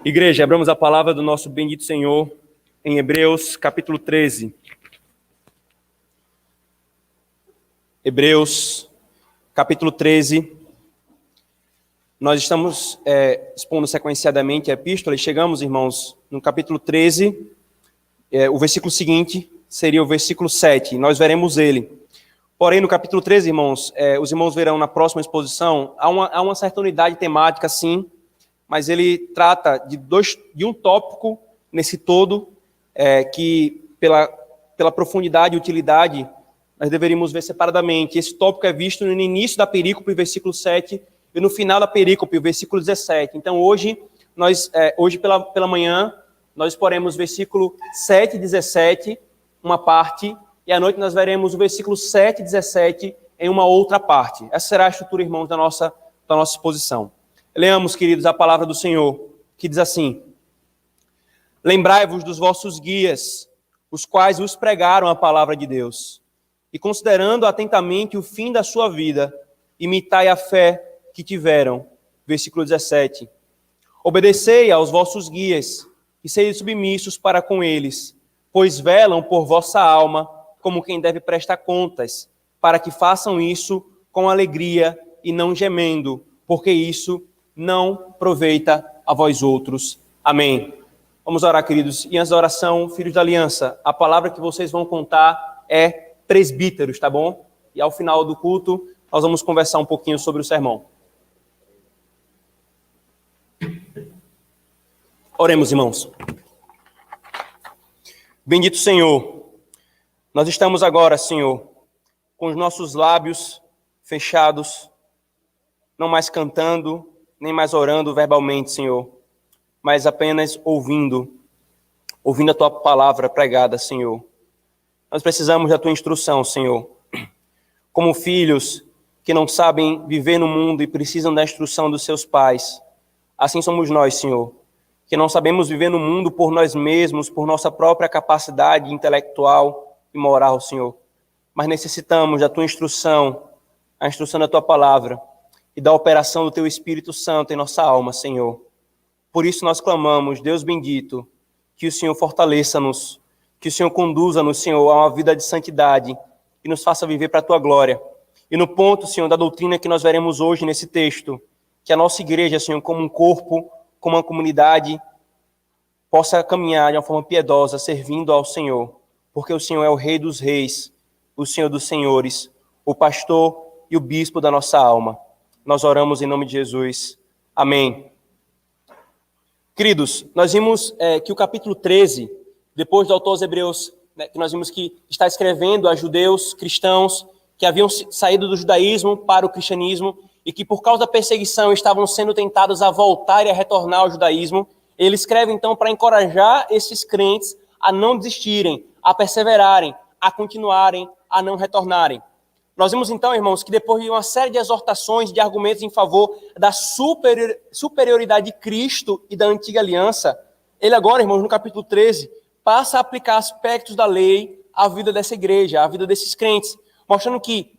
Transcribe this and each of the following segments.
Igreja, abramos a palavra do nosso bendito Senhor em Hebreus, capítulo 13. Hebreus, capítulo 13. Nós estamos expondo sequenciadamente a epístola e chegamos, irmãos, no capítulo 13. O versículo seguinte seria o versículo 7. Nós veremos ele. Porém, no capítulo 13, irmãos, os irmãos verão na próxima exposição, há uma certa unidade temática, sim, mas ele trata de um tópico nesse todo, que pela profundidade e utilidade, nós deveríamos ver separadamente. Esse tópico é visto no início da perícope, versículo 7, e no final da perícope, versículo 17. Então, hoje pela manhã, nós exporemos versículo 7 e 17, uma parte, e à noite nós veremos o versículo 7 e 17 em uma outra parte. Essa será a estrutura, irmãos, da nossa exposição. Leamos, queridos, a palavra do Senhor, que diz assim: Lembrai-vos dos vossos guias, os quais vos pregaram a palavra de Deus, e considerando atentamente o fim da sua vida, imitai a fé que tiveram. Versículo 17. Obedecei aos vossos guias, e sede submissos para com eles, pois velam por vossa alma, como quem deve prestar contas, para que façam isso com alegria e não gemendo, porque isso não aproveita a vós outros. Amém. Vamos orar, queridos. E antes da oração, filhos da aliança, a palavra que vocês vão contar é presbíteros, tá bom? E ao final do culto, nós vamos conversar um pouquinho sobre o sermão. Oremos, irmãos. Bendito Senhor, nós estamos agora, Senhor, com os nossos lábios fechados, não mais cantando, nem mais orando verbalmente, Senhor, mas apenas ouvindo a Tua palavra pregada, Senhor. Nós precisamos da Tua instrução, Senhor. Como filhos que não sabem viver no mundo e precisam da instrução dos seus pais, assim somos nós, Senhor, que não sabemos viver no mundo por nós mesmos, por nossa própria capacidade intelectual e moral, Senhor, mas necessitamos da Tua instrução, a instrução da Tua palavra, e da operação do Teu Espírito Santo em nossa alma, Senhor. Por isso nós clamamos, Deus bendito, que o Senhor fortaleça-nos, que o Senhor conduza-nos, Senhor, a uma vida de santidade e nos faça viver para a Tua glória. E no ponto, Senhor, da doutrina que nós veremos hoje nesse texto, que a nossa igreja, Senhor, como um corpo, como uma comunidade, possa caminhar de uma forma piedosa, servindo ao Senhor, porque o Senhor é o Rei dos Reis, o Senhor dos Senhores, o pastor e o bispo da nossa alma. Nós oramos em nome de Jesus. Amém. Queridos, nós vimos que o capítulo 13, depois do autor aos Hebreus, que nós vimos que está escrevendo a judeus, cristãos, que haviam saído do judaísmo para o cristianismo e que por causa da perseguição estavam sendo tentados a voltar e a retornar ao judaísmo. Ele escreve então para encorajar esses crentes a não desistirem, a perseverarem, a continuarem, a não retornarem. Nós vimos então, irmãos, que depois de uma série de exortações, de argumentos em favor da superioridade de Cristo e da antiga aliança, ele agora, irmãos, no capítulo 13, passa a aplicar aspectos da lei à vida dessa igreja, à vida desses crentes, mostrando que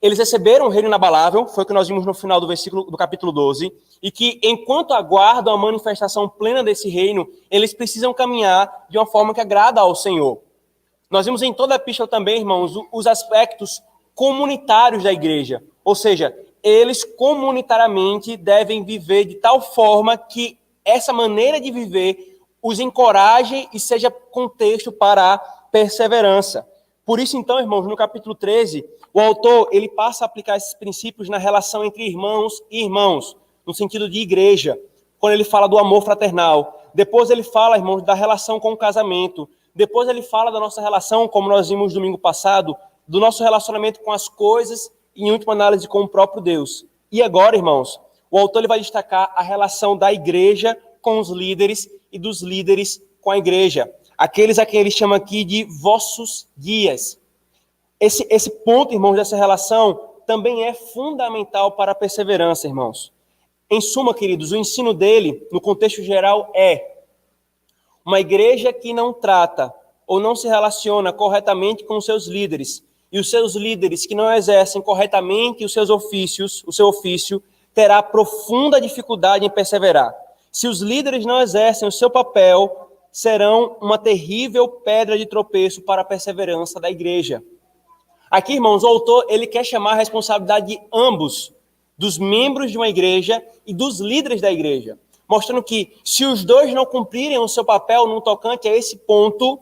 eles receberam o reino inabalável, foi o que nós vimos no final do capítulo 12, e que enquanto aguardam a manifestação plena desse reino, eles precisam caminhar de uma forma que agrada ao Senhor. Nós vimos em toda a epístola também, irmãos, os aspectos comunitários da igreja, ou seja, eles comunitariamente devem viver de tal forma que essa maneira de viver os encoraje e seja contexto para a perseverança. Por isso, então, irmãos, no capítulo 13, o autor ele passa a aplicar esses princípios na relação entre irmãos e irmãos, no sentido de igreja, quando ele fala do amor fraternal. Depois ele fala, irmãos, da relação com o casamento. Depois ele fala da nossa relação, como nós vimos domingo passado, do nosso relacionamento com as coisas e, em última análise, com o próprio Deus. E agora, irmãos, o autor ele vai destacar a relação da igreja com os líderes e dos líderes com a igreja. Aqueles a quem ele chama aqui de vossos guias. Esse ponto, irmãos, dessa relação também é fundamental para a perseverança, irmãos. Em suma, queridos, o ensino dele, no contexto geral, é uma igreja que não trata ou não se relaciona corretamente com os seus líderes, e os seus líderes que não exercem corretamente os seus ofícios, o seu ofício, terá profunda dificuldade em perseverar. Se os líderes não exercem o seu papel, serão uma terrível pedra de tropeço para a perseverança da igreja. Aqui, irmãos, o autor ele quer chamar a responsabilidade de ambos, dos membros de uma igreja e dos líderes da igreja, mostrando que se os dois não cumprirem o seu papel no tocante a esse ponto,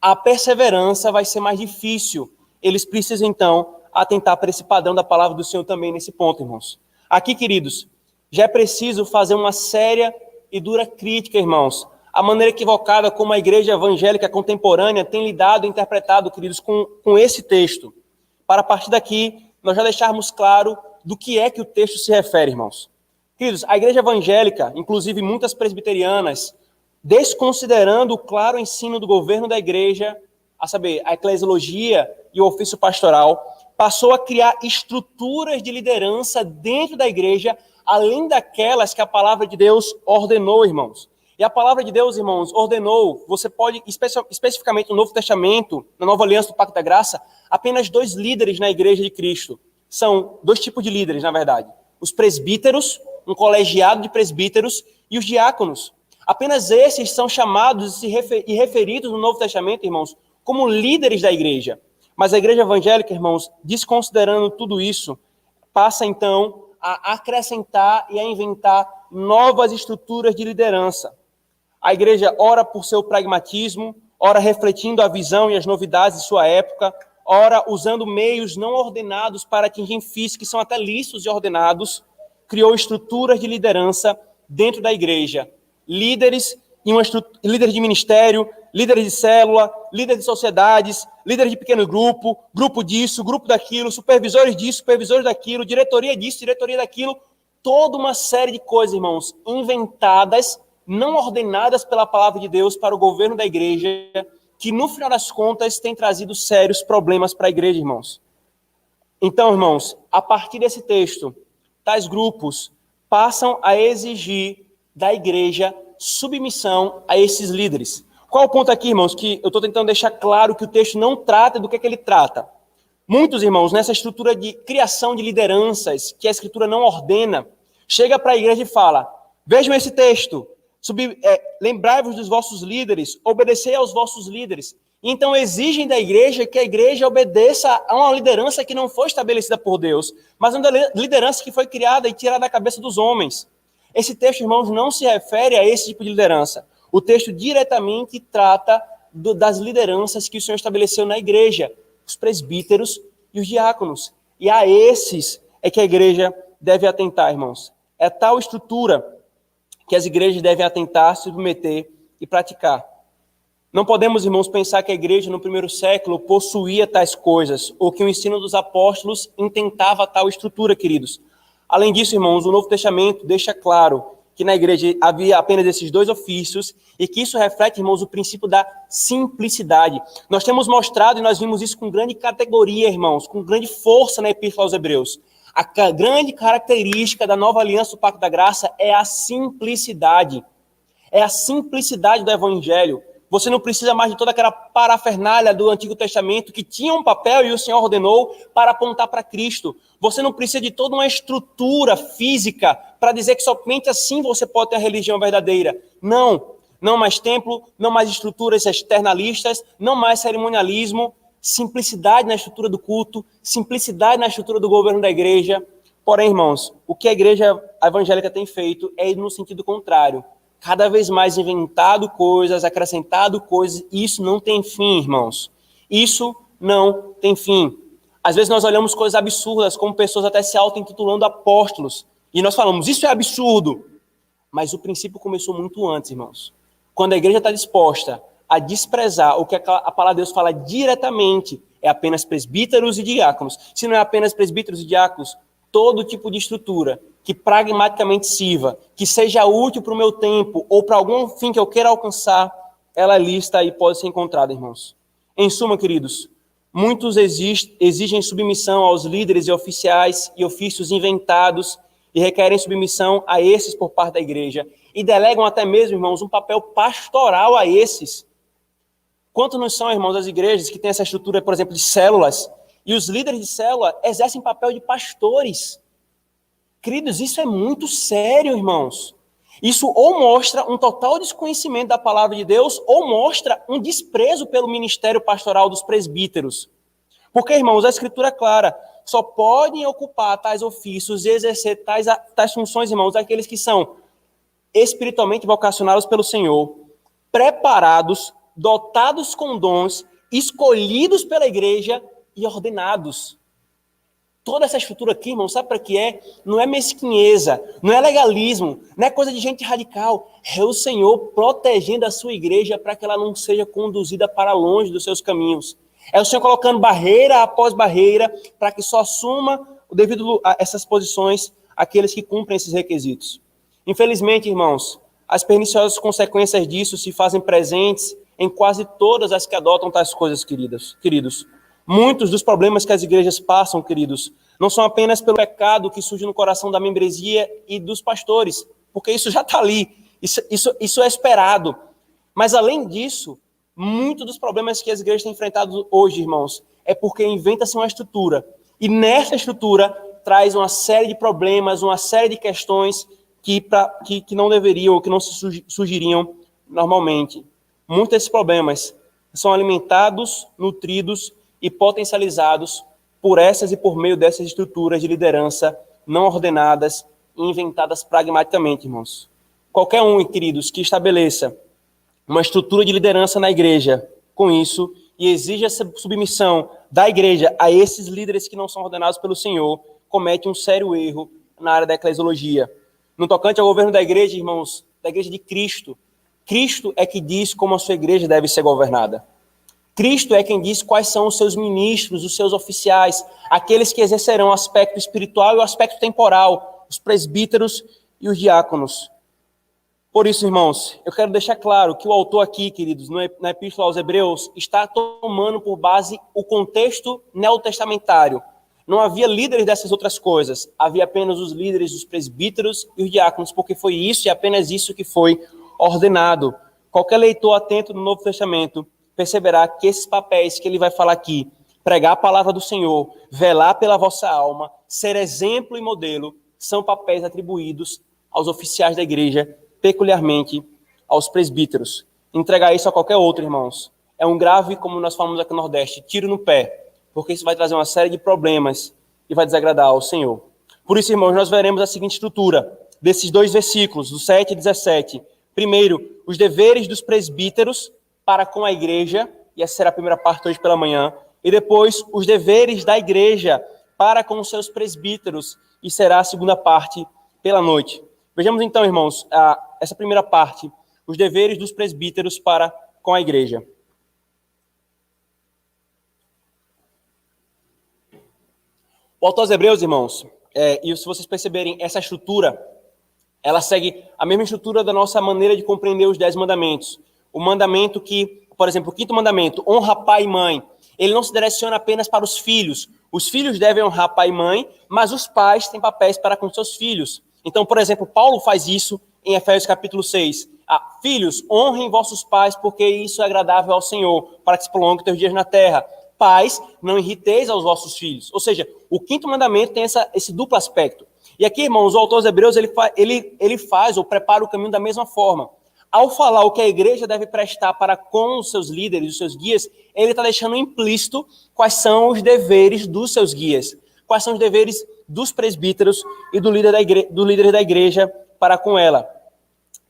a perseverança vai ser mais difícil. Eles precisam, então, atentar para esse padrão da palavra do Senhor também nesse ponto, irmãos. Aqui, queridos, já é preciso fazer uma séria e dura crítica, irmãos, a maneira equivocada como a igreja evangélica contemporânea tem lidado e interpretado, queridos, com esse texto. Para a partir daqui, nós já deixarmos claro do que é que o texto se refere, irmãos. Queridos, a igreja evangélica, inclusive muitas presbiterianas, desconsiderando o claro ensino do governo da igreja, a saber, a eclesiologia e o ofício pastoral, passou a criar estruturas de liderança dentro da igreja, além daquelas que a palavra de Deus ordenou, irmãos. E a palavra de Deus, irmãos, ordenou, você pode, especificamente no Novo Testamento, na Nova Aliança do Pacto da Graça, apenas 2 líderes na igreja de Cristo. São 2 tipos de líderes, na verdade. Os presbíteros, um colegiado de presbíteros, e os diáconos. Apenas esses são chamados e referidos no Novo Testamento, irmãos, como líderes da igreja. Mas a igreja evangélica, irmãos, desconsiderando tudo isso, passa então a acrescentar e a inventar novas estruturas de liderança. A igreja ora por seu pragmatismo, ora refletindo a visão e as novidades de sua época, ora usando meios não ordenados para atingir fins que são até lícitos e ordenados, criou estruturas de liderança dentro da igreja. Líderes de ministério, líderes de célula, líderes de sociedades, líderes de pequeno grupo, grupo disso, grupo daquilo, supervisores disso, supervisores daquilo, diretoria disso, diretoria daquilo, toda uma série de coisas, irmãos, inventadas, não ordenadas pela palavra de Deus para o governo da igreja, que no final das contas tem trazido sérios problemas para a igreja, irmãos. Então, irmãos, a partir desse texto, tais grupos passam a exigir da igreja submissão a esses líderes. Qual o ponto aqui, irmãos, que eu estou tentando deixar claro que o texto não trata do que ele trata? Muitos, irmãos, nessa estrutura de criação de lideranças, que a Escritura não ordena, chega para a igreja e fala, vejam esse texto, lembrai-vos dos vossos líderes, obedecei aos vossos líderes. Então exigem da igreja que a igreja obedeça a uma liderança que não foi estabelecida por Deus, mas uma liderança que foi criada e tirada da cabeça dos homens. Esse texto, irmãos, não se refere a esse tipo de liderança. O texto diretamente trata das lideranças que o Senhor estabeleceu na igreja, os presbíteros e os diáconos. E a esses é que a igreja deve atentar, irmãos. É tal estrutura que as igrejas devem atentar, submeter e praticar. Não podemos, irmãos, pensar que a igreja no primeiro século possuía tais coisas, ou que o ensino dos apóstolos intentava tal estrutura, queridos. Além disso, irmãos, o Novo Testamento deixa claro que na igreja havia apenas esses 2 ofícios e que isso reflete, irmãos, o princípio da simplicidade. Nós temos mostrado e nós vimos isso com grande categoria, irmãos, com grande força na Epístola aos Hebreus. A grande característica da nova aliança do Pacto da Graça é a simplicidade. É a simplicidade do Evangelho. Você não precisa mais de toda aquela parafernália do Antigo Testamento que tinha um papel e o Senhor ordenou para apontar para Cristo. Você não precisa de toda uma estrutura física para dizer que somente assim você pode ter a religião verdadeira. Não. Não mais templo, não mais estruturas externalistas, não mais cerimonialismo, simplicidade na estrutura do culto, simplicidade na estrutura do governo da igreja. Porém, irmãos, o que a igreja evangélica tem feito é ir no sentido contrário. Cada vez mais inventado coisas, acrescentado coisas, e isso não tem fim, irmãos. Isso não tem fim. Às vezes nós olhamos coisas absurdas, como pessoas até se auto-intitulando apóstolos, e nós falamos, isso é absurdo. Mas o princípio começou muito antes, irmãos. Quando a igreja está disposta a desprezar o que a palavra de Deus fala diretamente, é apenas presbíteros e diáconos. Se não é apenas presbíteros e diáconos, todo tipo de estrutura que pragmaticamente sirva, que seja útil para o meu tempo ou para algum fim que eu queira alcançar, ela é lista e pode ser encontrada, irmãos. Em suma, queridos, muitos exigem submissão aos líderes e oficiais e ofícios inventados e requerem submissão a esses por parte da igreja e delegam até mesmo, irmãos, um papel pastoral a esses. Quantos não são, irmãos, as igrejas que têm essa estrutura, por exemplo, de células, e os líderes de célula exercem papel de pastores. Queridos, isso é muito sério, irmãos. Isso ou mostra um total desconhecimento da palavra de Deus, ou mostra um desprezo pelo ministério pastoral dos presbíteros. Porque, irmãos, a Escritura é clara, só podem ocupar tais ofícios e exercer tais funções, irmãos, aqueles que são espiritualmente vocacionados pelo Senhor, preparados, dotados com dons, escolhidos pela igreja e ordenados. Toda essa estrutura aqui, irmão, sabe para que é? Não é mesquinheza, não é legalismo, não é coisa de gente radical. É o Senhor protegendo a sua igreja para que ela não seja conduzida para longe dos seus caminhos. É o Senhor colocando barreira após barreira para que só assuma devido a essas posições aqueles que cumprem esses requisitos. Infelizmente, irmãos, as perniciosas consequências disso se fazem presentes em quase todas as que adotam tais coisas, queridos. Muitos dos problemas que as igrejas passam, queridos, não são apenas pelo pecado que surge no coração da membresia e dos pastores, porque isso já está ali, isso é esperado. Mas, além disso, muitos dos problemas que as igrejas têm enfrentado hoje, irmãos, é porque inventa-se uma estrutura, e nessa estrutura traz uma série de problemas, uma série de questões que não deveriam, ou que não se surgiriam normalmente. Muitos desses problemas são alimentados, nutridos e potencializados por essas e por meio dessas estruturas de liderança não ordenadas e inventadas pragmaticamente, irmãos. Qualquer um, queridos, que estabeleça uma estrutura de liderança na igreja com isso e exija essa submissão da igreja a esses líderes que não são ordenados pelo Senhor, comete um sério erro na área da eclesiologia. No tocante ao governo da igreja, irmãos, da igreja de Cristo, Cristo é que diz como a sua igreja deve ser governada. Cristo é quem diz quais são os seus ministros, os seus oficiais, aqueles que exercerão o aspecto espiritual e o aspecto temporal, os presbíteros e os diáconos. Por isso, irmãos, eu quero deixar claro que o autor aqui, queridos, na Epístola aos Hebreus, está tomando por base o contexto neotestamentário. Não havia líderes dessas outras coisas, havia apenas os líderes dos presbíteros e os diáconos, porque foi isso e apenas isso que foi ordenado. Qualquer leitor atento do Novo Testamento perceberá que esses papéis que ele vai falar aqui, pregar a palavra do Senhor, velar pela vossa alma, ser exemplo e modelo, são papéis atribuídos aos oficiais da igreja, peculiarmente aos presbíteros. Entregar isso a qualquer outro, irmãos, é um grave, como nós falamos aqui no Nordeste, tiro no pé, porque isso vai trazer uma série de problemas e vai desagradar ao Senhor. Por isso, irmãos, nós veremos a seguinte estrutura desses dois versículos, do 7 e 17. Primeiro, os deveres dos presbíteros para com a igreja, e essa será a primeira parte hoje pela manhã, e depois os deveres da igreja para com os seus presbíteros, e será a segunda parte pela noite. Vejamos então, irmãos, essa primeira parte, os deveres dos presbíteros para com a igreja. O autor aos Hebreus, irmãos, e se vocês perceberem, essa estrutura, ela segue a mesma estrutura da nossa maneira de compreender os 10 mandamentos. O mandamento que, por exemplo, o 5º mandamento, honra pai e mãe, ele não se direciona apenas para os filhos. Os filhos devem honrar pai e mãe, mas os pais têm papéis para com seus filhos. Então, por exemplo, Paulo faz isso em Efésios capítulo 6. Filhos, honrem vossos pais, porque isso é agradável ao Senhor, para que se prolongue teus dias na terra. Pais, não irriteis aos vossos filhos. Ou seja, o 5º mandamento tem esse duplo aspecto. E aqui, irmãos, o autor aos Hebreus, ele faz ou prepara o caminho da mesma forma. Ao falar o que a igreja deve prestar para com os seus líderes, os seus guias, ele está deixando implícito quais são os deveres dos seus guias, quais são os deveres dos presbíteros e do líder da igreja para com ela.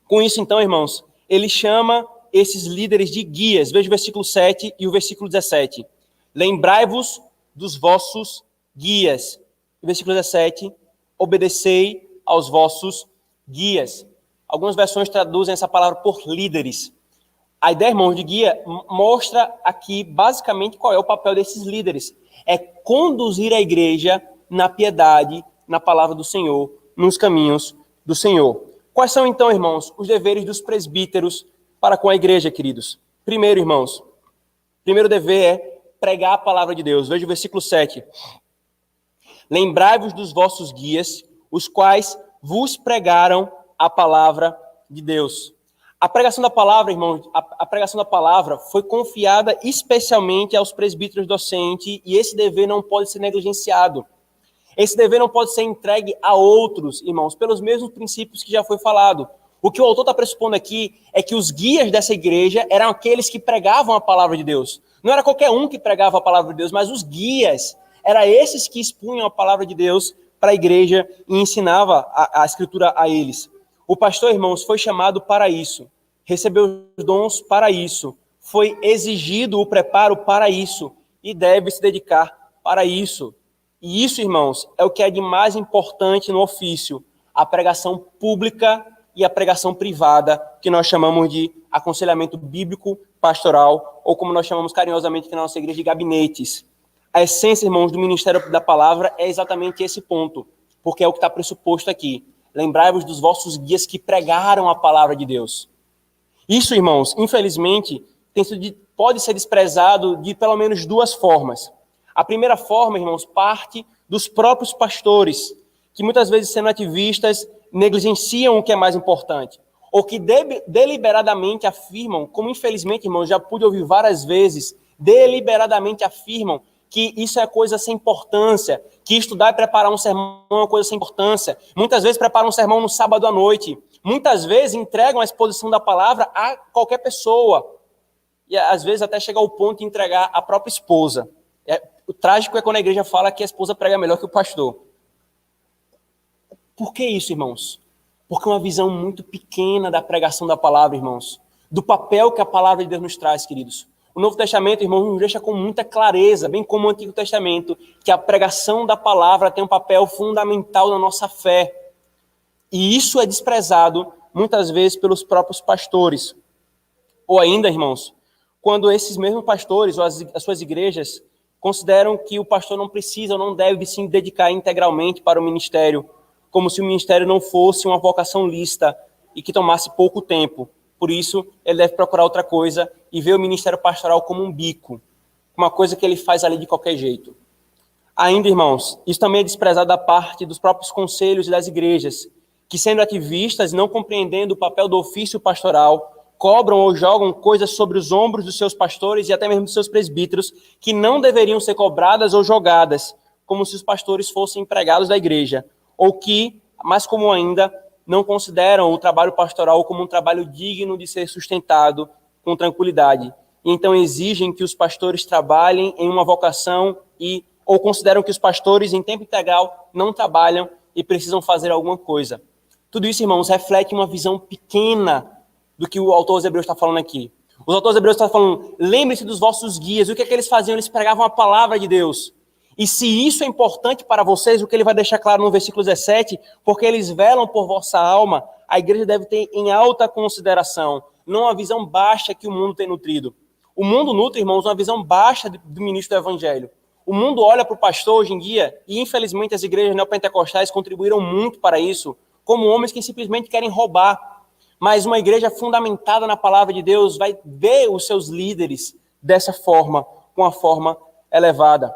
Com isso, então, irmãos, ele chama esses líderes de guias. Veja o versículo 7 e o versículo 17. Lembrai-vos dos vossos guias. Versículo 17. Obedecei aos vossos guias. Algumas versões traduzem essa palavra por líderes. A ideia, irmãos, de guia mostra aqui basicamente qual é o papel desses líderes. É conduzir a igreja na piedade, na palavra do Senhor, nos caminhos do Senhor. Quais são, então, irmãos, os deveres dos presbíteros para com a igreja, queridos? Primeiro, irmãos, o primeiro dever é pregar a palavra de Deus. Veja o versículo 7. Lembrai-vos dos vossos guias, os quais vos pregaram a palavra de Deus. A pregação da palavra, irmãos, a pregação da palavra foi confiada especialmente aos presbíteros docentes e esse dever não pode ser negligenciado. Esse dever não pode ser entregue a outros, irmãos, pelos mesmos princípios que já foi falado. O que o autor está pressupondo aqui é que os guias dessa igreja eram aqueles que pregavam a palavra de Deus. Não era qualquer um que pregava a palavra de Deus, mas os guias. Eram esses que expunham a palavra de Deus para a igreja e ensinava a escritura a eles. O pastor, irmãos, foi chamado para isso. Recebeu os dons para isso. Foi exigido o preparo para isso. E deve se dedicar para isso. E isso, irmãos, é o que é de mais importante no ofício. A pregação pública e a pregação privada, que nós chamamos de aconselhamento bíblico pastoral, ou como nós chamamos carinhosamente aqui na nossa igreja de gabinetes. A essência, irmãos, do ministério da palavra é exatamente esse ponto, porque é o que está pressuposto aqui. Lembrai-vos dos vossos guias que pregaram a palavra de Deus. Isso, irmãos, infelizmente, pode ser desprezado de pelo menos duas formas. A primeira forma, irmãos, parte dos próprios pastores, que muitas vezes, sendo ativistas, negligenciam o que é mais importante, ou que deliberadamente afirmam, como infelizmente, irmãos, já pude ouvir várias vezes, deliberadamente afirmam que isso é coisa sem importância, que estudar e preparar um sermão é uma coisa sem importância. Muitas vezes preparam um sermão no sábado à noite, muitas vezes entregam a exposição da palavra a qualquer pessoa, e às vezes até chega ao ponto de entregar a própria esposa. O trágico é quando a igreja fala que a esposa prega melhor que o pastor. Por que isso, irmãos? Porque é uma visão muito pequena da pregação da palavra, irmãos. Do papel que a palavra de Deus nos traz, queridos. O Novo Testamento, irmãos, nos deixa com muita clareza, bem como o Antigo Testamento, que a pregação da palavra tem um papel fundamental na nossa fé. E isso é desprezado, muitas vezes, pelos próprios pastores. Ou ainda, irmãos, quando esses mesmos pastores ou as suas igrejas consideram que o pastor não precisa ou não deve se dedicar integralmente para o ministério, como se o ministério não fosse uma vocação lícita e que tomasse pouco tempo. Por isso, ele deve procurar outra coisa e ver o ministério pastoral como um bico, uma coisa que ele faz ali de qualquer jeito. Ainda, irmãos, isso também é desprezado da parte dos próprios conselhos e das igrejas, que, sendo ativistas, não compreendendo o papel do ofício pastoral, cobram ou jogam coisas sobre os ombros dos seus pastores e até mesmo dos seus presbíteros, que não deveriam ser cobradas ou jogadas, como se os pastores fossem empregados da igreja, ou que, mais comum ainda, não consideram o trabalho pastoral como um trabalho digno de ser sustentado com tranquilidade. E então exigem que os pastores trabalhem em uma vocação ou consideram que os pastores em tempo integral não trabalham e precisam fazer alguma coisa. Tudo isso, irmãos, reflete uma visão pequena do que o autor aos Hebreus está falando aqui. Os autores hebreus estão falando, lembre-se dos vossos guias. O que é que eles faziam? Eles pregavam a palavra de Deus. E se isso é importante para vocês, o que ele vai deixar claro no versículo 17, porque eles velam por vossa alma, a igreja deve ter em alta consideração, não a visão baixa que o mundo tem nutrido. O mundo nutre, irmãos, uma visão baixa do ministro do evangelho. O mundo olha para o pastor hoje em dia, e infelizmente as igrejas neopentecostais contribuíram muito para isso, como homens que simplesmente querem roubar. Mas uma igreja fundamentada na palavra de Deus vai ver os seus líderes dessa forma, com a forma elevada.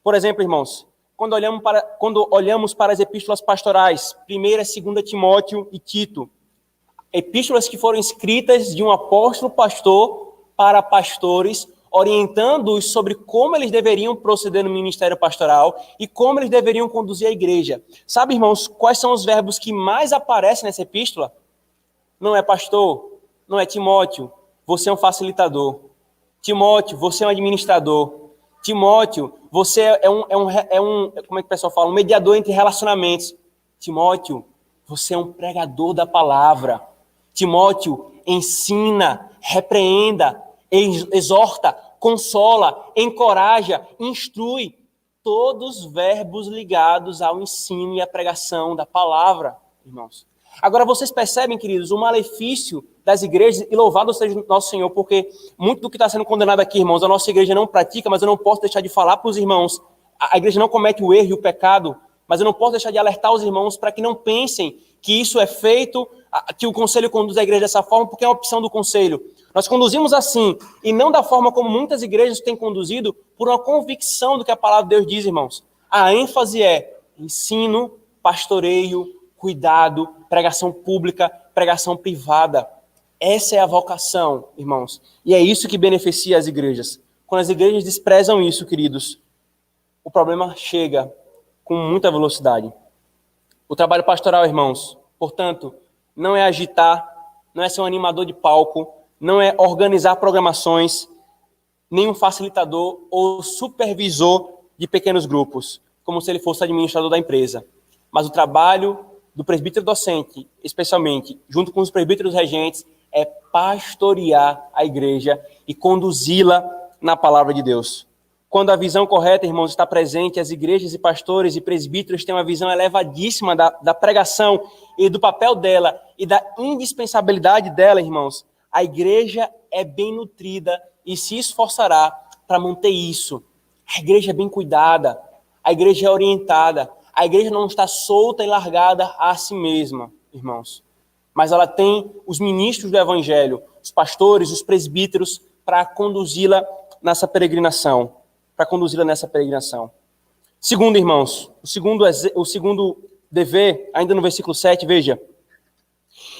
Por exemplo, irmãos, quando olhamos para as epístolas pastorais, 1ª e 2ª Timóteo e Tito, epístolas que foram escritas de um apóstolo pastor para pastores, orientando-os sobre como eles deveriam proceder no ministério pastoral e como eles deveriam conduzir a igreja. Sabe, irmãos, quais são os verbos que mais aparecem nessa epístola? Não é pastor, não é Timóteo, você é um facilitador. Timóteo, você é um administrador. Timóteo, você é um como é que o pessoal fala? Um mediador entre relacionamentos. Timóteo, você é um pregador da palavra. Timóteo, ensina, repreenda, exorta, consola, encoraja, instrui. Todos verbos ligados ao ensino e à pregação da palavra, irmãos. Agora, vocês percebem, queridos, o malefício das igrejas, e louvado seja nosso Senhor, porque muito do que está sendo condenado aqui, irmãos, a nossa igreja não pratica, mas eu não posso deixar de falar para os irmãos. A igreja não comete o erro e o pecado, mas eu não posso deixar de alertar os irmãos para que não pensem que isso é feito, que o conselho conduz a igreja dessa forma, porque é uma opção do conselho. Nós conduzimos assim, e não da forma como muitas igrejas têm conduzido, por uma convicção do que a palavra de Deus diz, irmãos. A ênfase é ensino, pastoreio, cuidado, pregação pública, pregação privada. Essa é a vocação, irmãos. E é isso que beneficia as igrejas. Quando as igrejas desprezam isso, queridos, o problema chega com muita velocidade. O trabalho pastoral, irmãos, portanto, não é agitar, não é ser um animador de palco, não é organizar programações, nem um facilitador ou supervisor de pequenos grupos, como se ele fosse administrador da empresa. Mas o trabalho do presbítero docente, especialmente, junto com os presbíteros regentes, é pastorear a igreja e conduzi-la na palavra de Deus. Quando a visão correta, irmãos, está presente, as igrejas e pastores e presbíteros têm uma visão elevadíssima da pregação e do papel dela e da indispensabilidade dela, irmãos. A igreja é bem nutrida e se esforçará para manter isso. A igreja é bem cuidada, a igreja é orientada, a igreja não está solta e largada a si mesma, irmãos. Mas ela tem os ministros do evangelho, os pastores, os presbíteros, para conduzi-la nessa peregrinação. Segundo, irmãos, o segundo dever, ainda no versículo 7, veja.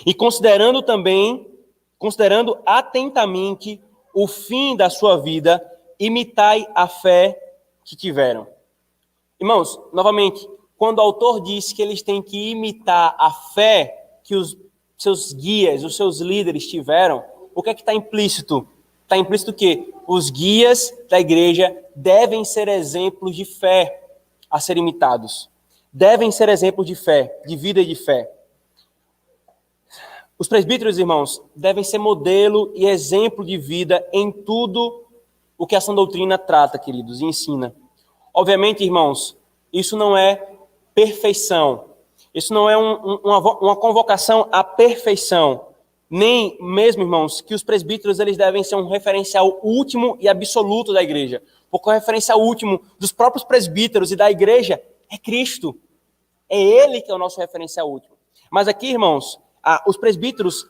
E considerando atentamente o fim da sua vida, imitai a fé que tiveram. Irmãos, novamente, quando o autor diz que eles têm que imitar a fé que os seus guias, os seus líderes tiveram, o que é que está implícito? Está implícito que os guias da igreja devem ser exemplos de fé a serem imitados. Devem ser exemplos de fé, de vida e de fé. Os presbíteros, irmãos, devem ser modelo e exemplo de vida em tudo o que a sã doutrina trata, queridos, e ensina. Obviamente, irmãos, isso não é perfeição. Isso não é uma convocação à perfeição. Nem mesmo, irmãos, que os presbíteros eles devem ser um referencial último e absoluto da igreja. Porque o referencial último dos próprios presbíteros e da igreja é Cristo. É Ele que é o nosso referencial último. Mas aqui, irmãos, os presbíteros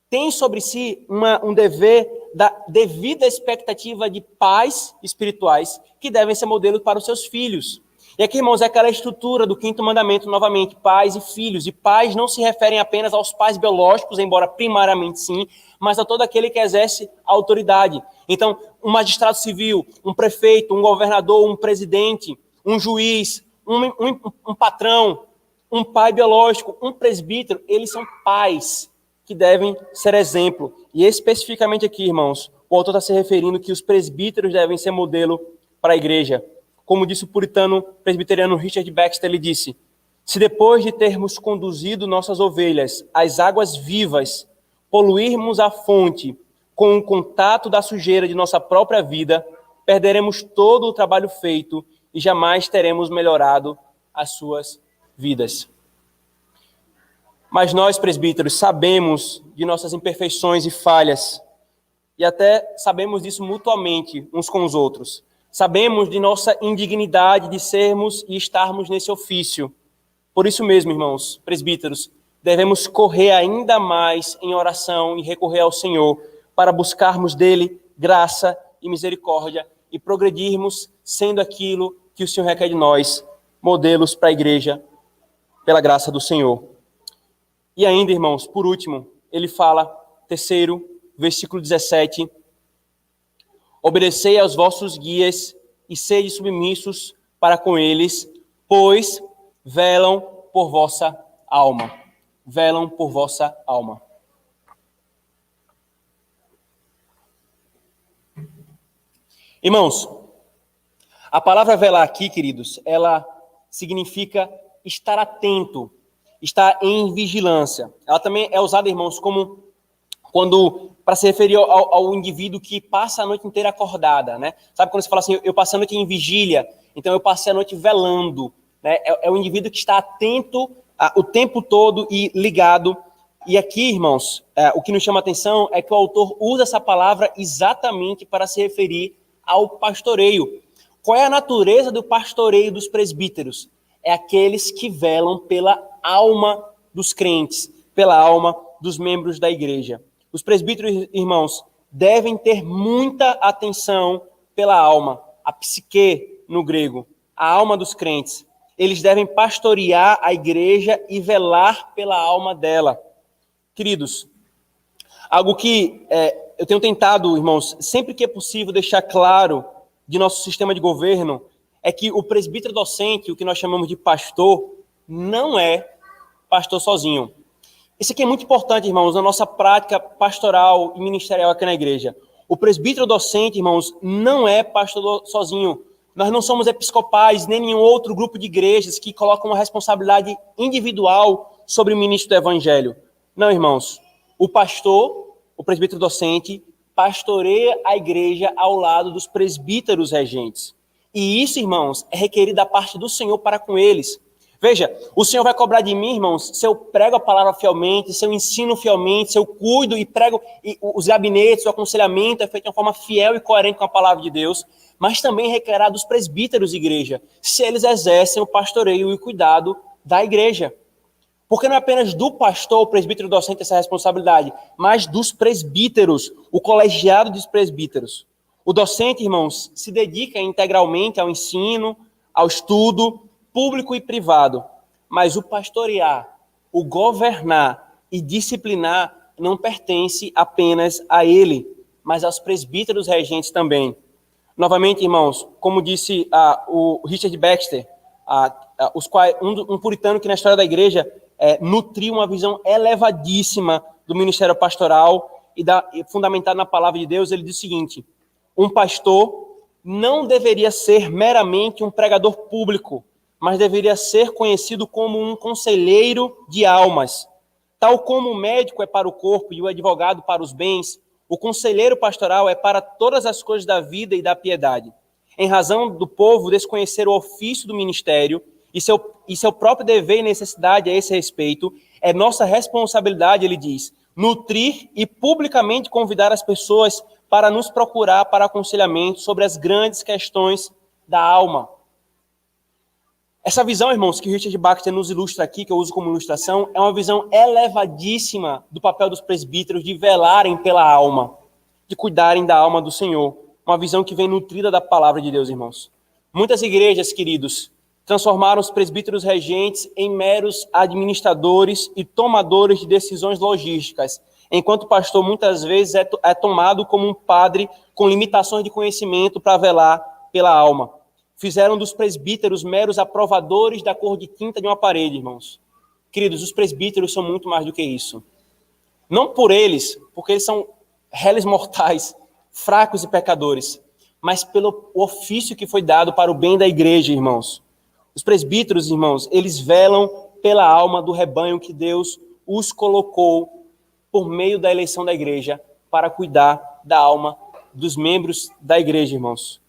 têm sobre si um dever da devida expectativa de pais espirituais que devem ser modelos para os seus filhos. E aqui, irmãos, é aquela estrutura do quinto mandamento, novamente, pais e filhos. E pais não se referem apenas aos pais biológicos, embora primariamente sim, mas a todo aquele que exerce a autoridade. Então, um magistrado civil, um prefeito, um governador, um presidente, um juiz, um patrão, um pai biológico, um presbítero, eles são pais que devem ser exemplo. E especificamente aqui, irmãos, o autor está se referindo que os presbíteros devem ser modelo para a igreja. Como disse o puritano presbiteriano Richard Baxter, ele disse: se depois de termos conduzido nossas ovelhas às águas vivas, poluirmos a fonte com o contato da sujeira de nossa própria vida, perderemos todo o trabalho feito e jamais teremos melhorado as suas vidas. Mas nós, presbíteros, sabemos de nossas imperfeições e falhas, e até sabemos disso mutuamente uns com os outros. Sabemos de nossa indignidade de sermos e estarmos nesse ofício. Por isso mesmo, irmãos, presbíteros, devemos correr ainda mais em oração e recorrer ao Senhor para buscarmos dele graça e misericórdia e progredirmos sendo aquilo que o Senhor requer de nós, modelos para a igreja, pela graça do Senhor. E ainda, irmãos, por último, ele fala, terceiro, versículo 17, obedecei aos vossos guias e sede submissos para com eles, pois velam por vossa alma. Velam por vossa alma. Irmãos, a palavra velar aqui, queridos, ela significa estar atento, estar em vigilância. Ela também é usada, irmãos, como para se referir ao indivíduo que passa a noite inteira acordada, né? Sabe quando você fala assim, eu passei a noite em vigília, então eu passei a noite velando, né? É o indivíduo que está atento o tempo todo e ligado. E aqui, irmãos, o que nos chama a atenção é que o autor usa essa palavra exatamente para se referir ao pastoreio. Qual é a natureza do pastoreio dos presbíteros? É aqueles que velam pela alma dos crentes, pela alma dos membros da igreja. Os presbíteros, irmãos, devem ter muita atenção pela alma, a psique no grego, a alma dos crentes. Eles devem pastorear a igreja e velar pela alma dela. Queridos, algo que eu tenho tentado, irmãos, sempre que é possível deixar claro de nosso sistema de governo, é que o presbítero docente, o que nós chamamos de pastor, não é pastor sozinho. Isso aqui é muito importante, irmãos, na nossa prática pastoral e ministerial aqui na igreja. O presbítero docente, irmãos, não é pastor sozinho. Nós não somos episcopais, nem nenhum outro grupo de igrejas que colocam uma responsabilidade individual sobre o ministro do evangelho. Não, irmãos. O pastor, o presbítero docente, pastoreia a igreja ao lado dos presbíteros regentes. E isso, irmãos, é requerido da parte do Senhor para com eles. Veja, o Senhor vai cobrar de mim, irmãos, se eu prego a palavra fielmente, se eu ensino fielmente, se eu cuido e prego os gabinetes, o aconselhamento é feito de uma forma fiel e coerente com a palavra de Deus, mas também requererá dos presbíteros de igreja, se eles exercem o pastoreio e o cuidado da igreja. Porque não é apenas do pastor, o presbítero docente essa responsabilidade, mas dos presbíteros, o colegiado dos presbíteros. O docente, irmãos, se dedica integralmente ao ensino, ao estudo, público e privado, mas o pastorear, o governar e disciplinar não pertence apenas a ele, mas aos presbíteros regentes também. Novamente, irmãos, como disse o Richard Baxter, um puritano que na história da igreja nutriu uma visão elevadíssima do ministério pastoral e fundamentado na palavra de Deus, ele diz o seguinte: um pastor não deveria ser meramente um pregador público, mas deveria ser conhecido como um conselheiro de almas. Tal como o médico é para o corpo e o advogado para os bens, o conselheiro pastoral é para todas as coisas da vida e da piedade. Em razão do povo desconhecer o ofício do ministério e seu próprio dever e necessidade a esse respeito, é nossa responsabilidade, ele diz, nutrir e publicamente convidar as pessoas para nos procurar para aconselhamento sobre as grandes questões da alma. Essa visão, irmãos, que Richard Baxter nos ilustra aqui, que eu uso como ilustração, é uma visão elevadíssima do papel dos presbíteros de velarem pela alma, de cuidarem da alma do Senhor. Uma visão que vem nutrida da palavra de Deus, irmãos. Muitas igrejas, queridos, transformaram os presbíteros regentes em meros administradores e tomadores de decisões logísticas, enquanto o pastor muitas vezes é tomado como um padre com limitações de conhecimento para velar pela alma. Fizeram dos presbíteros meros aprovadores da cor de tinta de uma parede, irmãos. Queridos, os presbíteros são muito mais do que isso. Não por eles, porque eles são réis mortais, fracos e pecadores, mas pelo ofício que foi dado para o bem da igreja, irmãos. Os presbíteros, irmãos, eles velam pela alma do rebanho que Deus os colocou por meio da eleição da igreja para cuidar da alma dos membros da igreja, irmãos.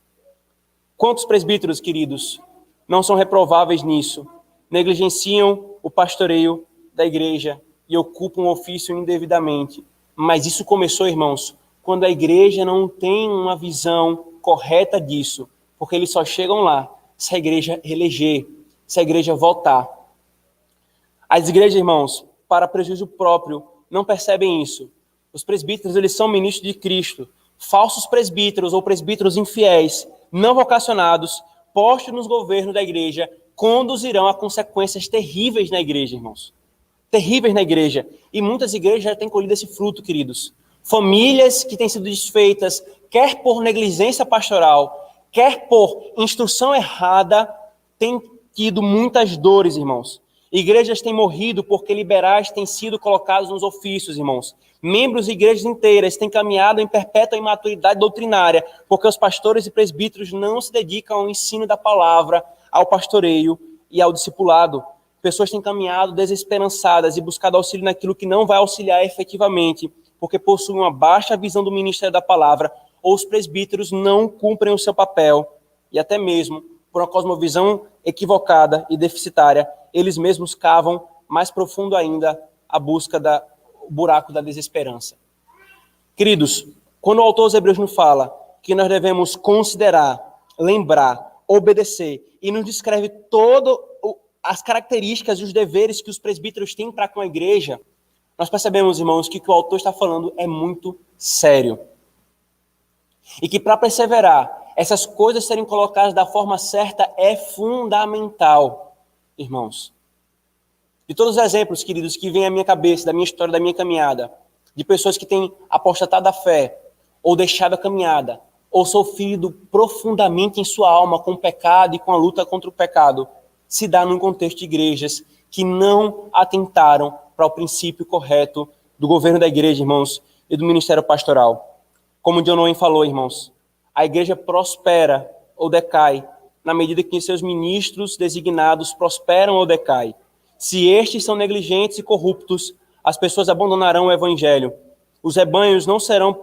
Quantos presbíteros, queridos, não são reprováveis nisso? Negligenciam o pastoreio da igreja e ocupam o ofício indevidamente. Mas isso começou, irmãos, quando a igreja não tem uma visão correta disso, porque eles só chegam lá se a igreja eleger, se a igreja votar. As igrejas, irmãos, para prejuízo próprio, não percebem isso. Os presbíteros, eles são ministros de Cristo. Falsos presbíteros ou presbíteros infiéis, não vocacionados, postos nos governos da igreja, conduzirão a consequências terríveis na igreja, irmãos. Terríveis na igreja. E muitas igrejas já têm colhido esse fruto, queridos. Famílias que têm sido desfeitas, quer por negligência pastoral, quer por instrução errada, têm tido muitas dores, irmãos. Igrejas têm morrido porque liberais têm sido colocados nos ofícios, irmãos. Membros de igrejas inteiras têm caminhado em perpétua imaturidade doutrinária, porque os pastores e presbíteros não se dedicam ao ensino da palavra, ao pastoreio e ao discipulado. Pessoas têm caminhado desesperançadas e buscado auxílio naquilo que não vai auxiliar efetivamente, porque possuem uma baixa visão do ministério da palavra, ou os presbíteros não cumprem o seu papel, e até mesmo, por uma cosmovisão equivocada e deficitária, eles mesmos cavam mais profundo ainda a busca do buraco da desesperança. Queridos, quando o autor aos Hebreus nos fala que nós devemos considerar, lembrar, obedecer, e nos descreve todas as características e os deveres que os presbíteros têm para com a igreja, nós percebemos, irmãos, que o que o autor está falando é muito sério. E que para perseverar, essas coisas serem colocadas da forma certa é fundamental, irmãos. De todos os exemplos, queridos, que vêm à minha cabeça, da minha história, da minha caminhada, de pessoas que têm apostatado da fé, ou deixado a caminhada, ou sofrido profundamente em sua alma com o pecado e com a luta contra o pecado, se dá num contexto de igrejas que não atentaram para o princípio correto do governo da igreja, irmãos, e do ministério pastoral. Como John Owen falou, irmãos, a igreja prospera ou decai na medida que seus ministros designados prosperam ou decaem. Se estes são negligentes e corruptos, as pessoas abandonarão o evangelho. Os rebanhos não serão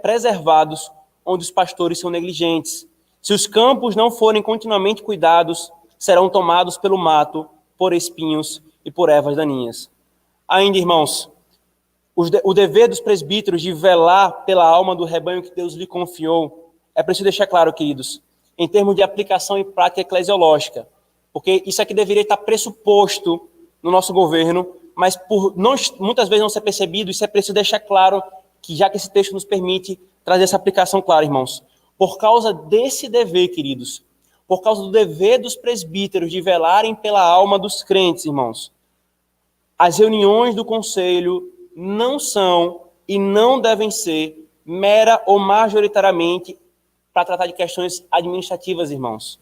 preservados onde os pastores são negligentes. Se os campos não forem continuamente cuidados, serão tomados pelo mato, por espinhos e por ervas daninhas. Ainda, irmãos, o dever dos presbíteros de velar pela alma do rebanho que Deus lhe confiou, é preciso deixar claro, queridos, em termos de aplicação e prática eclesiológica, porque isso aqui deveria estar pressuposto no nosso governo, mas por muitas vezes não ser percebido, isso é preciso deixar claro, que já que esse texto nos permite trazer essa aplicação clara, irmãos. Por causa desse dever, queridos, por causa do dever dos presbíteros de velarem pela alma dos crentes, irmãos, as reuniões do conselho não são e não devem ser mera ou majoritariamente para tratar de questões administrativas, irmãos,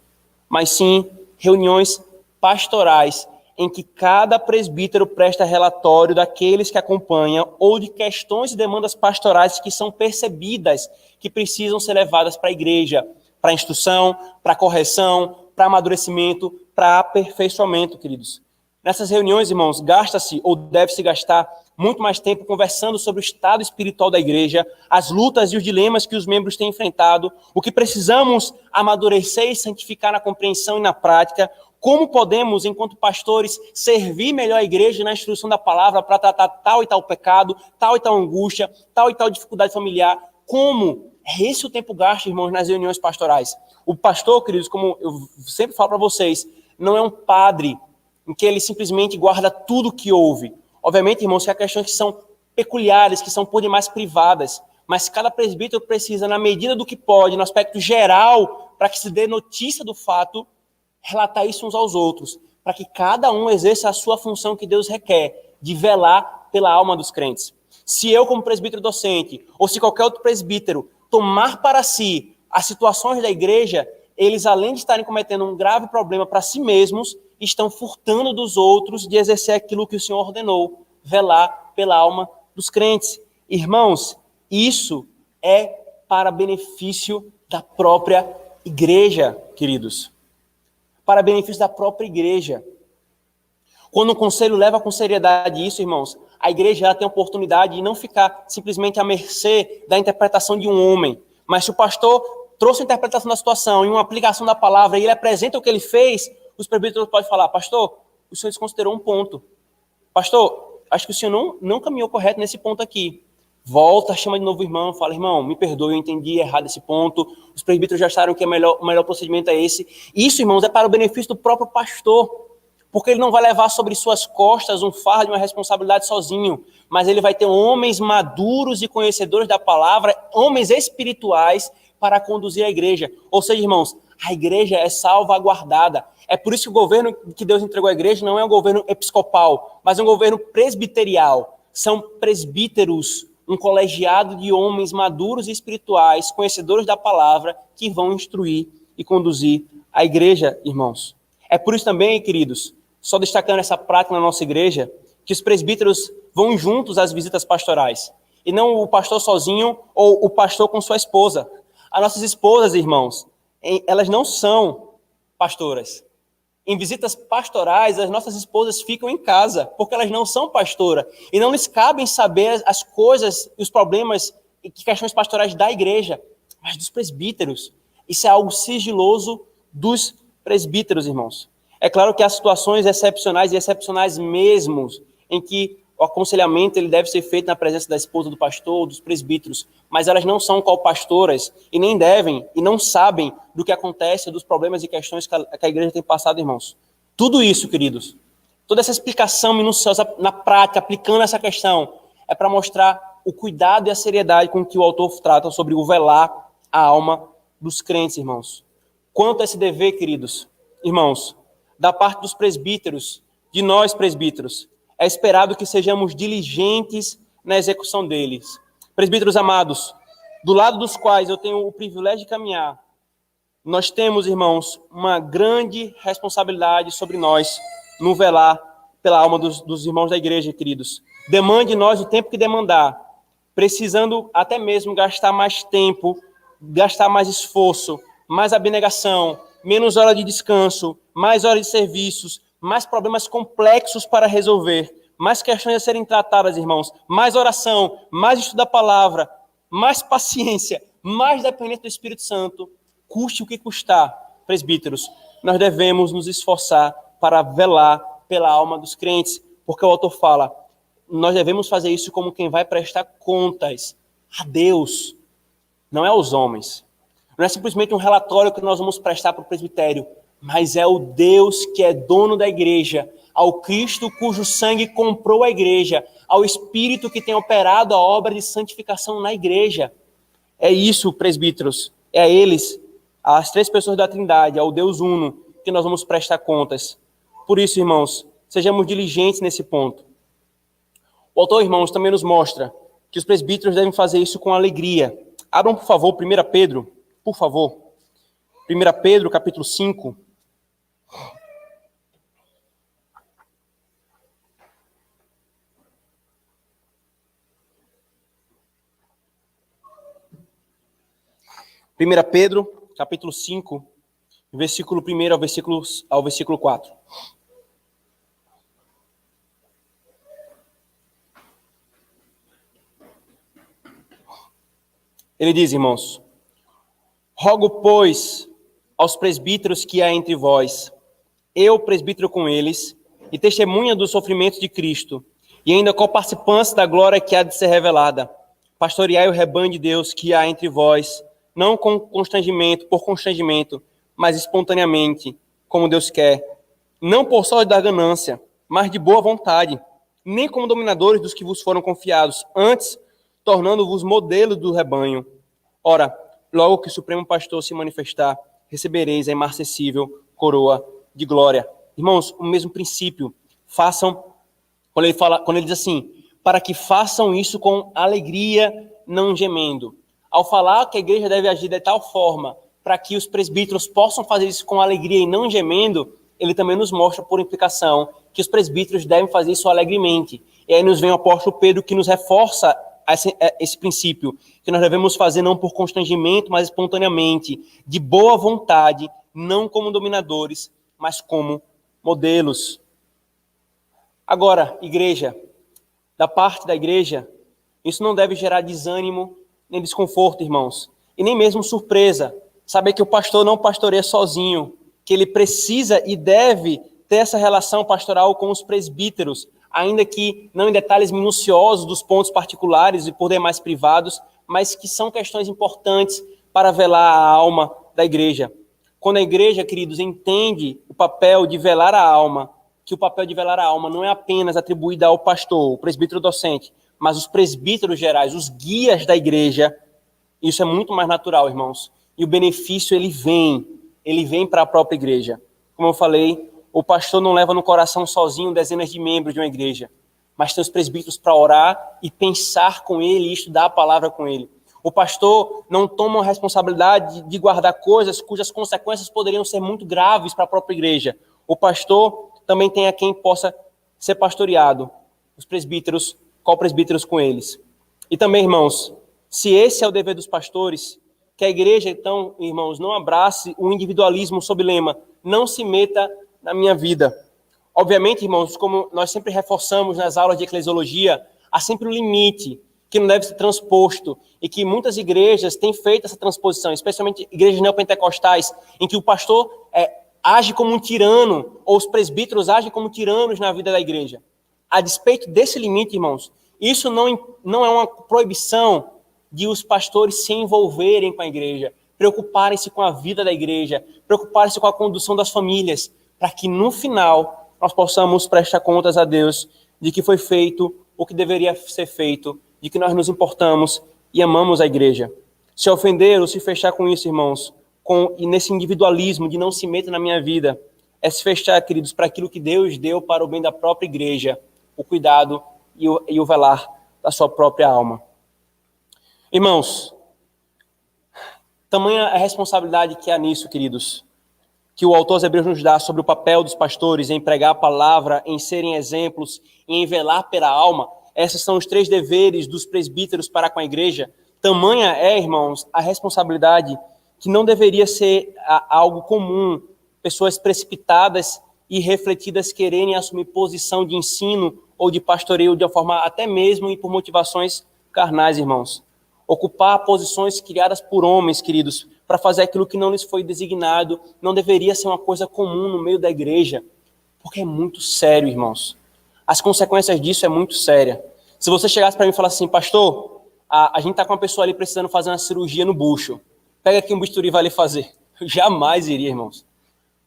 mas sim reuniões pastorais em que cada presbítero presta relatório daqueles que acompanham ou de questões e demandas pastorais que são percebidas, que precisam ser levadas para a igreja, para instrução, para correção, para amadurecimento, para aperfeiçoamento, queridos. Nessas reuniões, irmãos, gasta-se ou deve-se gastar muito mais tempo conversando sobre o estado espiritual da igreja, as lutas e os dilemas que os membros têm enfrentado, o que precisamos amadurecer e santificar na compreensão e na prática, como podemos, enquanto pastores, servir melhor a igreja na instrução da palavra para tratar tal e tal pecado, tal e tal angústia, tal e tal dificuldade familiar. Como? É esse o tempo gasto, irmãos, nas reuniões pastorais. O pastor, queridos, como eu sempre falo para vocês, não é um padre em que ele simplesmente guarda tudo o que ouve. Obviamente, irmãos, que há questões que são peculiares, que são por demais privadas, mas cada presbítero precisa, na medida do que pode, no aspecto geral, para que se dê notícia do fato, relatar isso uns aos outros, para que cada um exerça a sua função que Deus requer, de velar pela alma dos crentes. Se eu, como presbítero docente, ou se qualquer outro presbítero, tomar para si as situações da igreja, eles, além de estarem cometendo um grave problema para si mesmos, estão furtando dos outros de exercer aquilo que o Senhor ordenou, velar pela alma dos crentes. Irmãos, isso é para benefício da própria igreja, queridos. Para benefício da própria igreja. Quando o conselho leva com seriedade isso, irmãos, a igreja ela tem a oportunidade de não ficar simplesmente à mercê da interpretação de um homem. Mas se o pastor trouxe a interpretação da situação e uma aplicação da palavra e ele apresenta o que ele fez, os presbíteros podem falar: pastor, o senhor desconsiderou um ponto. Pastor, acho que o senhor não caminhou correto nesse ponto aqui. Volta, chama de novo o irmão, fala: irmão, me perdoe, eu entendi errado esse ponto. Os presbíteros já acharam que o melhor procedimento é esse. Isso, irmãos, é para o benefício do próprio pastor, porque ele não vai levar sobre suas costas um fardo de uma responsabilidade sozinho, mas ele vai ter homens maduros e conhecedores da palavra, homens espirituais, para conduzir a igreja. Ou seja, irmãos, a igreja é salvaguardada. É por isso que o governo que Deus entregou à igreja não é um governo episcopal, mas é um governo presbiterial. São presbíteros, um colegiado de homens maduros e espirituais, conhecedores da palavra, que vão instruir e conduzir a igreja, irmãos. É por isso também, queridos, só destacando essa prática na nossa igreja, que os presbíteros vão juntos às visitas pastorais. E não o pastor sozinho ou o pastor com sua esposa. As nossas esposas, irmãos, elas não são pastoras. Em visitas pastorais, as nossas esposas ficam em casa, porque elas não são pastoras. E não lhes cabem saber as coisas, os problemas e questões pastorais da igreja, mas dos presbíteros. Isso é algo sigiloso dos presbíteros, irmãos. É claro que há situações excepcionais e excepcionais mesmo, em que o aconselhamento ele deve ser feito na presença da esposa do pastor, dos presbíteros, mas elas não são co-pastoras e nem devem e não sabem do que acontece, dos problemas e questões que a igreja tem passado, irmãos. Tudo isso, queridos, toda essa explicação minuciosa na prática, aplicando essa questão, é para mostrar o cuidado e a seriedade com que o autor trata sobre o velar a alma dos crentes, irmãos. Quanto a esse dever, queridos, irmãos, da parte dos presbíteros, de nós presbíteros, é esperado que sejamos diligentes na execução deles. Presbíteros amados, do lado dos quais eu tenho o privilégio de caminhar, nós temos, irmãos, uma grande responsabilidade sobre nós no velar pela alma dos irmãos da igreja, queridos. Demande de nós o tempo que demandar, precisando até mesmo gastar mais tempo, gastar mais esforço, mais abnegação, menos hora de descanso, mais horas de serviços, mais problemas complexos para resolver, mais questões a serem tratadas, irmãos, mais oração, mais estudo da palavra, mais paciência, mais dependência do Espírito Santo, custe o que custar, presbíteros, nós devemos nos esforçar para velar pela alma dos crentes, porque o autor fala, nós devemos fazer isso como quem vai prestar contas a Deus, não é aos homens. Não é simplesmente um relatório que nós vamos prestar para o presbitério, mas é o Deus que é dono da igreja, ao Cristo cujo sangue comprou a igreja, ao Espírito que tem operado a obra de santificação na igreja. É isso, presbíteros, é a eles, às três pessoas da Trindade, ao Deus Uno, que nós vamos prestar contas. Por isso, irmãos, sejamos diligentes nesse ponto. O autor, irmãos, também nos mostra que os presbíteros devem fazer isso com alegria. Abram, por favor, 1 Pedro, por favor. 1 Pedro, capítulo 5. Pedro, capítulo 5, versículo 1 ao versículo 4. Ele diz, irmãos, rogo, pois, aos presbíteros que há entre vós, eu, presbítero com eles, e testemunha dos sofrimentos de Cristo, e ainda coparticipante da glória que há de ser revelada, pastoreai o rebanho de Deus que há entre vós, não com constrangimento, por constrangimento, mas espontaneamente, como Deus quer, não por sorte da ganância, mas de boa vontade, nem como dominadores dos que vos foram confiados, antes, tornando-vos modelo do rebanho. Ora, logo que o Supremo Pastor se manifestar, recebereis a imarcessível coroa de glória. Irmãos, o mesmo princípio, façam, quando ele diz assim, para que façam isso com alegria, não gemendo. Ao falar que a igreja deve agir de tal forma para que os presbíteros possam fazer isso com alegria e não gemendo, ele também nos mostra, por implicação, que os presbíteros devem fazer isso alegremente. E aí nos vem o apóstolo Pedro, que nos reforça esse princípio, que nós devemos fazer não por constrangimento, mas espontaneamente, de boa vontade, não como dominadores, mas como modelos. Agora, igreja, da parte da igreja, isso não deve gerar desânimo, nem desconforto, irmãos, e nem mesmo surpresa. Saber que o pastor não pastoreia sozinho, que ele precisa e deve ter essa relação pastoral com os presbíteros, ainda que não em detalhes minuciosos dos pontos particulares e por demais privados, mas que são questões importantes para velar a alma da igreja. Quando a igreja, queridos, entende o papel de velar a alma, que o papel de velar a alma não é apenas atribuído ao pastor, o presbítero docente, mas os presbíteros gerais, os guias da igreja, isso é muito mais natural, irmãos. E o benefício, ele vem para a própria igreja. Como eu falei, o pastor não leva no coração sozinho dezenas de membros de uma igreja, mas tem os presbíteros para orar e pensar com ele e estudar a palavra com ele. O pastor não toma a responsabilidade de guardar coisas cujas consequências poderiam ser muito graves para a própria igreja. O pastor também tem a quem possa ser pastoreado. Os presbíteros, co-presbíteros com eles. E também, irmãos, se esse é o dever dos pastores, que a igreja, então, irmãos, não abrace o individualismo sob lema, não se meta na minha vida. Obviamente, irmãos, como nós sempre reforçamos nas aulas de eclesiologia, há sempre um limite que não deve ser transposto e que muitas igrejas têm feito essa transposição, especialmente igrejas neopentecostais, em que o pastor age como um tirano, ou os presbíteros agem como tiranos na vida da igreja. A despeito desse limite, irmãos, isso não é uma proibição de os pastores se envolverem com a igreja, preocuparem-se com a vida da igreja, preocuparem-se com a condução das famílias, para que no final nós possamos prestar contas a Deus de que foi feito o que deveria ser feito, de que nós nos importamos e amamos a igreja. Se ofender ou se fechar com isso, irmãos, e nesse individualismo de não se meter na minha vida, é se fechar, queridos, para aquilo que Deus deu para o bem da própria igreja, o cuidado e o velar da sua própria alma. Irmãos, Tamanha a responsabilidade que há nisso, queridos, que o autor aos Hebreus nos dá sobre o papel dos pastores em pregar a palavra, em serem exemplos, em velar pela alma. Esses são os 3 deveres dos presbíteros para com a igreja. Tamanha é, irmãos, a responsabilidade que não deveria ser algo comum, pessoas precipitadas e refletidas quererem assumir posição de ensino ou de pastoreio de uma forma até mesmo e por motivações carnais, irmãos. Ocupar posições criadas por homens, queridos, para fazer aquilo que não lhes foi designado, não deveria ser uma coisa comum no meio da igreja, porque é muito sério, irmãos. As consequências disso é muito séria. Se você chegasse para mim e falasse assim, pastor, a gente está com uma pessoa ali precisando fazer uma cirurgia no bucho, pega aqui um bisturi e vai ali fazer. Eu jamais iria, irmãos.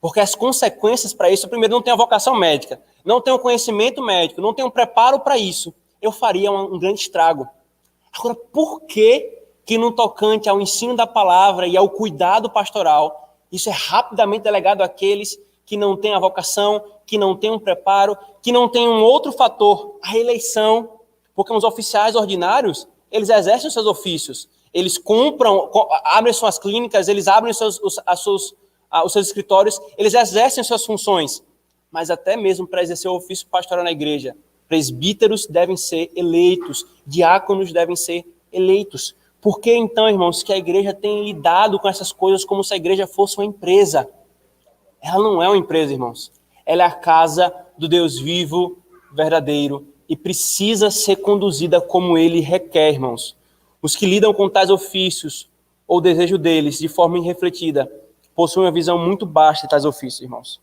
Porque as consequências para isso, primeiro, não tenho a vocação médica, não tenho conhecimento médico, não tenho preparo para isso, eu faria um grande estrago. Agora, por que no tocante ao ensino da palavra e ao cuidado pastoral, isso é rapidamente delegado àqueles que não têm a vocação, que não têm um preparo, que não têm um outro fator, a eleição? Porque os oficiais ordinários, eles exercem os seus ofícios, eles compram, abrem suas clínicas, eles abrem os seus escritórios, eles exercem suas funções. Mas até mesmo para exercer o ofício pastoral na igreja, presbíteros devem ser eleitos, diáconos devem ser eleitos. Por que então, irmãos, que a igreja tem lidado com essas coisas como se a igreja fosse uma empresa? Ela não é uma empresa, irmãos. Ela é a casa do Deus vivo, verdadeiro, e precisa ser conduzida como ele requer, irmãos. Os que lidam com tais ofícios, ou o desejo deles, de forma irrefletida, possuem uma visão muito baixa de tais ofícios, irmãos.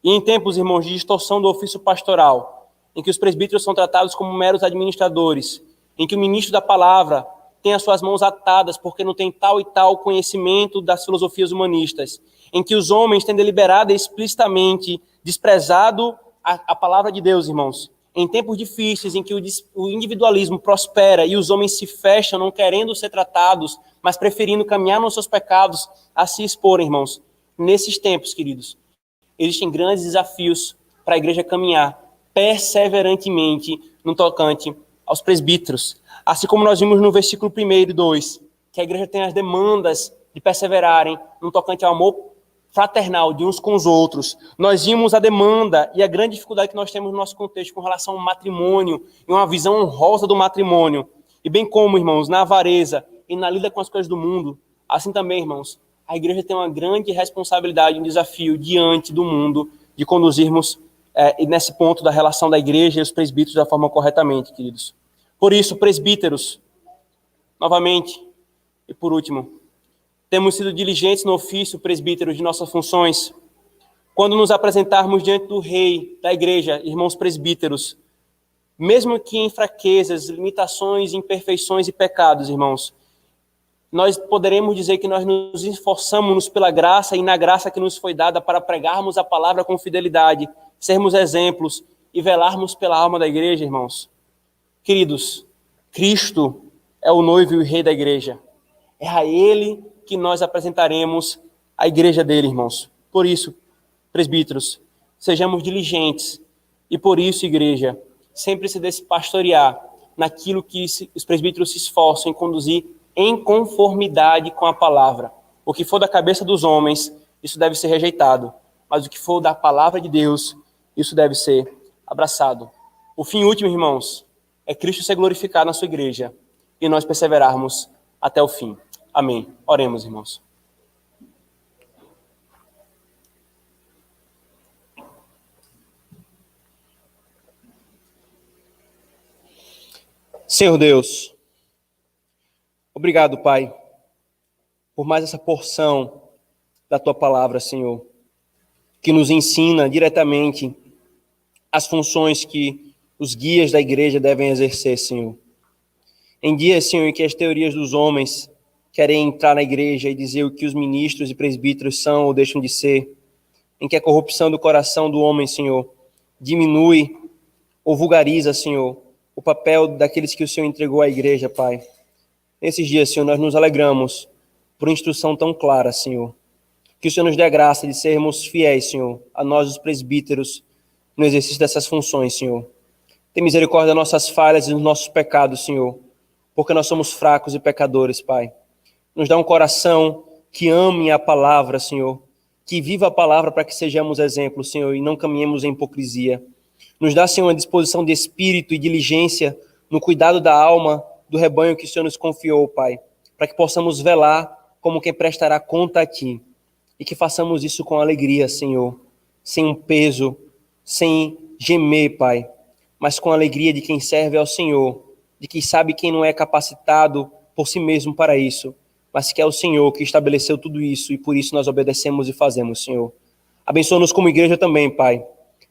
E em tempos, irmãos, de distorção do ofício pastoral, em que os presbíteros são tratados como meros administradores, em que o ministro da palavra tem as suas mãos atadas porque não tem tal e tal conhecimento das filosofias humanistas, em que os homens têm deliberado e explicitamente desprezado a palavra de Deus, irmãos, em tempos difíceis em que o individualismo prospera e os homens se fecham, não querendo ser tratados, mas preferindo caminhar nos seus pecados a se expor, irmãos. Nesses tempos, queridos, existem grandes desafios para a igreja caminhar perseverantemente no tocante aos presbíteros. Assim como nós vimos no versículo 1 e 2, que a igreja tem as demandas de perseverarem no tocante ao amor fraternal de uns com os outros. Nós vimos a demanda e a grande dificuldade que nós temos no nosso contexto com relação ao matrimônio e uma visão honrosa do matrimônio. E bem como, irmãos, na avareza e na lida com as coisas do mundo, assim também, irmãos, a igreja tem uma grande responsabilidade, um desafio diante do mundo de conduzirmos nesse ponto da relação da igreja e os presbíteros da forma corretamente, queridos. Por isso, presbíteros, novamente, e por último, temos sido diligentes no ofício, presbíteros, de nossas funções. Quando nos apresentarmos diante do rei da igreja, irmãos presbíteros, mesmo que em fraquezas, limitações, imperfeições e pecados, irmãos, nós poderemos dizer que nós nos esforçamos pela graça e na graça que nos foi dada para pregarmos a palavra com fidelidade, sermos exemplos e velarmos pela alma da igreja, irmãos. Queridos, Cristo é o noivo e o rei da igreja. É a ele que nós apresentaremos a igreja dele, irmãos. Por isso, presbíteros, sejamos diligentes. E por isso, igreja, sempre se deixe pastorear naquilo que os presbíteros se esforçam em conduzir em conformidade com a palavra. O que for da cabeça dos homens, isso deve ser rejeitado. Mas o que for da palavra de Deus, isso deve ser abraçado. O fim último, irmãos, é Cristo ser glorificado na sua igreja e nós perseverarmos até o fim. Amém. Oremos, irmãos. Senhor Deus, obrigado, Pai, por mais essa porção da Tua palavra, Senhor, que nos ensina diretamente as funções que os guias da igreja devem exercer, Senhor. Em dias, Senhor, em que as teorias dos homens querem entrar na igreja e dizer o que os ministros e presbíteros são ou deixam de ser, em que a corrupção do coração do homem, Senhor, diminui ou vulgariza, Senhor, o papel daqueles que o Senhor entregou à igreja, Pai. Nesses dias, Senhor, nós nos alegramos por instrução tão clara, Senhor. Que o Senhor nos dê a graça de sermos fiéis, Senhor, a nós, os presbíteros, no exercício dessas funções, Senhor. Tem misericórdia das nossas falhas e dos nossos pecados, Senhor, porque nós somos fracos e pecadores, Pai. Nos dá um coração que amem a palavra, Senhor, que viva a palavra para que sejamos exemplos, Senhor, e não caminhemos em hipocrisia. Nos dá, Senhor, uma disposição de espírito e diligência no cuidado da alma do rebanho que o Senhor nos confiou, Pai, para que possamos velar como quem prestará conta a Ti, e que façamos isso com alegria, Senhor, sem um peso, sem gemer, Pai, mas com a alegria de quem serve ao Senhor, de quem sabe quem não é capacitado por si mesmo para isso, mas que é o Senhor que estabeleceu tudo isso, e por isso nós obedecemos e fazemos, Senhor. Abençoa-nos como igreja também, Pai.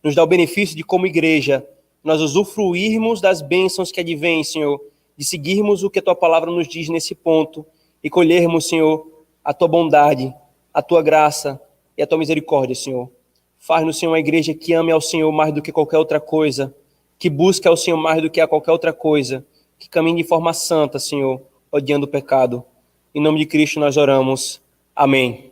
Nos dá o benefício de, como igreja, nós usufruirmos das bênçãos que advêm, Senhor, de seguirmos o que a Tua palavra nos diz nesse ponto e colhermos, Senhor, a Tua bondade, a Tua graça e a Tua misericórdia, Senhor. Faz-nos, Senhor, uma igreja que ame ao Senhor mais do que qualquer outra coisa, que busque ao Senhor mais do que a qualquer outra coisa, que caminhe de forma santa, Senhor, odiando o pecado. Em nome de Cristo nós oramos. Amém.